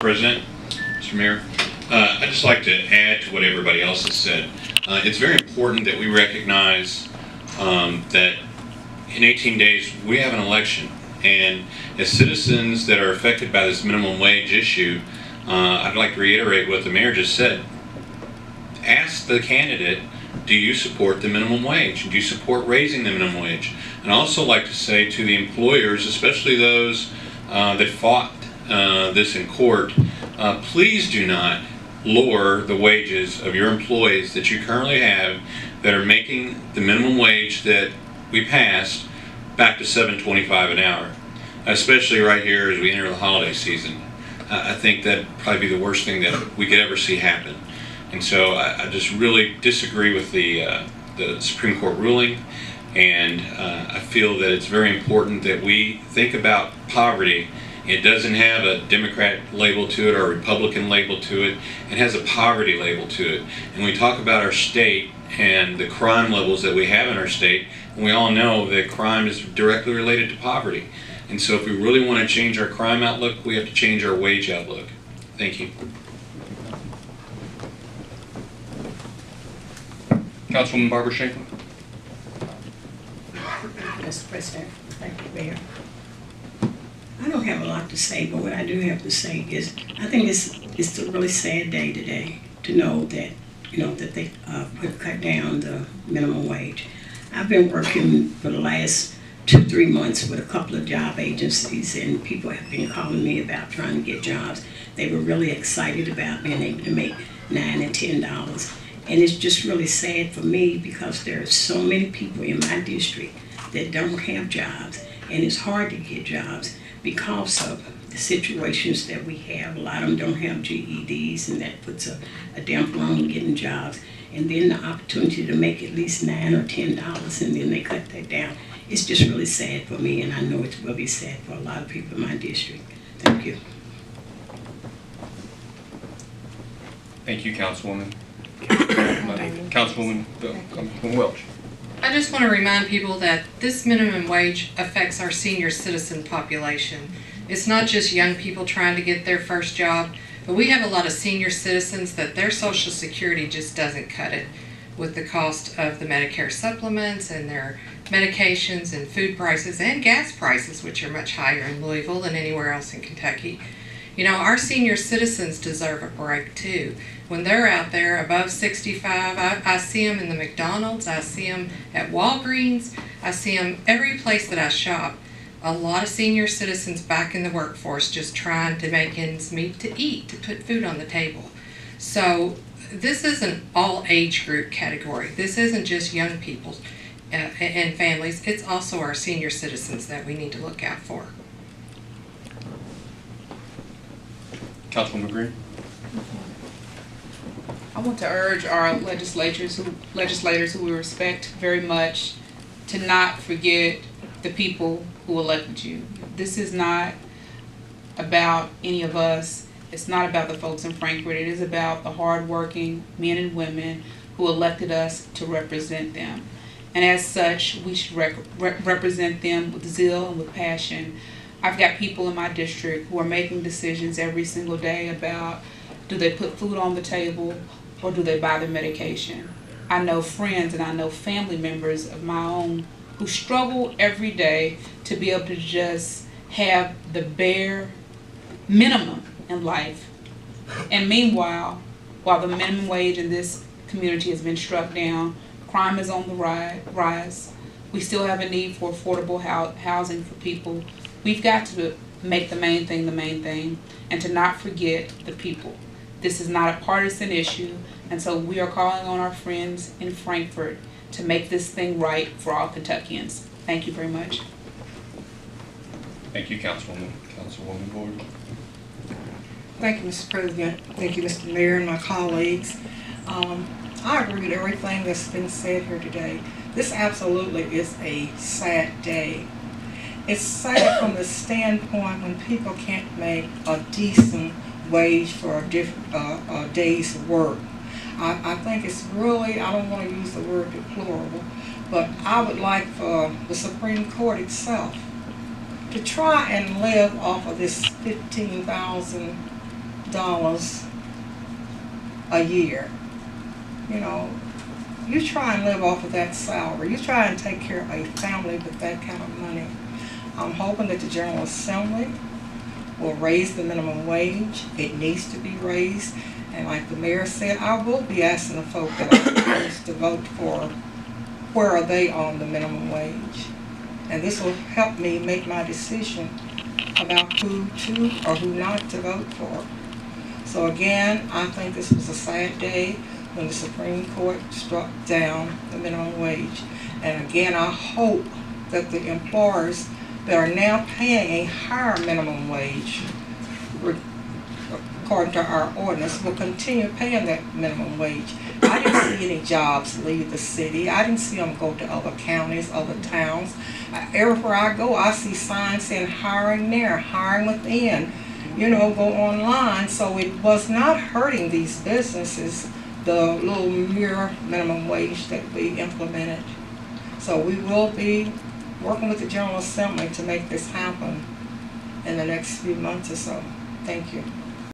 President, Mr. Mayor, I'd just like to add to what everybody else has said. It's very important that we recognize that in 18 days we have an election, and as citizens that are affected by this minimum wage issue, I'd like to reiterate what the mayor just said. Ask the candidate, do you support the minimum wage? Do you support raising the minimum wage? And I also like to say to the employers, especially those that fought this in court, please do not lower the wages of your employees that you currently have that are making the minimum wage that we passed back to $7.25 an hour, especially right here as we enter the holiday season. I think that'd probably be the worst thing that we could ever see happen. And so I just really disagree with the Supreme Court ruling, and I feel that it's very important that we think about poverty. It doesn't have a Democrat label to it or a Republican label to it. It has a poverty label to it. And we talk about our state and the crime levels that we have in our state, and we all know that crime is directly related to poverty. And so if we really want to change our crime outlook, we have to change our wage outlook. Thank you. Councilwoman Barbara Shanklin. Mr. President, thank you, Mayor. I don't have a lot to say, but what I do have to say is I think it's a really sad day today to know that that they cut down the minimum wage. I've been working for the last 2-3 months with a couple of job agencies, and people have been calling me about trying to get jobs. They were really excited about being able to make $9 and $10. And it's just really sad for me because there are so many people in my district that don't have jobs, and it's hard to get jobs because of the situations that we have. A lot of them don't have GEDs, and that puts a damper on getting jobs. And then the opportunity to make at least $9 or $10, and then they cut that down. It's just really sad for me, and I know it will be sad for a lot of people in my district. Thank you. Thank you, Councilwoman. Councilwoman Welch. I just want to remind people that this minimum wage affects our senior citizen population. It's not just young people trying to get their first job, but we have a lot of senior citizens that their Social Security just doesn't cut it with the cost of the Medicare supplements and their medications and food prices and gas prices, which are much higher in Louisville than anywhere else in Kentucky. You know, our senior citizens deserve a break too. When they're out there above 65, I see them in the McDonald's, I see them at Walgreens, I see them every place that I shop. A lot of senior citizens back in the workforce just trying to make ends meet to eat, to put food on the table. So this is an all age group category. This isn't just young people and families, it's also our senior citizens that we need to look out for. Councilwoman Green. I want to urge our legislators who we respect very much to not forget the people who elected you. This is not about any of us. It's not about the folks in Frankfort. It is about the hardworking men and women who elected us to represent them. And as such, we should represent them with zeal and with passion. I've got people in my district who are making decisions every single day about, do they put food on the table or do they buy their medication? I know friends and I know family members of my own who struggle every day to be able to just have the bare minimum in life. And meanwhile, while the minimum wage in this community has been struck down, crime is on the rise. We still have a need for affordable housing for people. We've got to make the main thing, and to not forget the people. This is not a partisan issue, and so we are calling on our friends in Frankfort to make this thing right for all Kentuckians. Thank you very much. Thank you, Councilwoman. Councilwoman Woolridge. Thank you, Mr. President. Thank you, Mr. Mayor and my colleagues. I agree with everything that's been said here today. This absolutely is a sad day. It's sad from the standpoint when people can't make a decent wage for a day's work. I think it's really, I don't want to use the word deplorable, but I would like for the Supreme Court itself to try and live off of this $15,000 a year. You know, you try and live off of that salary. You try and take care of a family with that kind of money. I'm hoping that the General Assembly will raise the minimum wage. It needs to be raised. And like the mayor said, I will be asking the folk that are supposed to vote for, where are they on the minimum wage? And this will help me make my decision about who to or who not to vote for. So again, I think this was a sad day when the Supreme Court struck down the minimum wage. And again, I hope that the employers that are now paying a higher minimum wage, according to our ordinance, will continue paying that minimum wage. I didn't see any jobs leave the city. I didn't see them go to other counties, other towns. Everywhere I go, I see signs saying hiring there, hiring within. You know, go online. So it was not hurting these businesses, the little mere minimum wage that we implemented. So we will be working with the General Assembly to make this happen in the next few months or so. Thank you.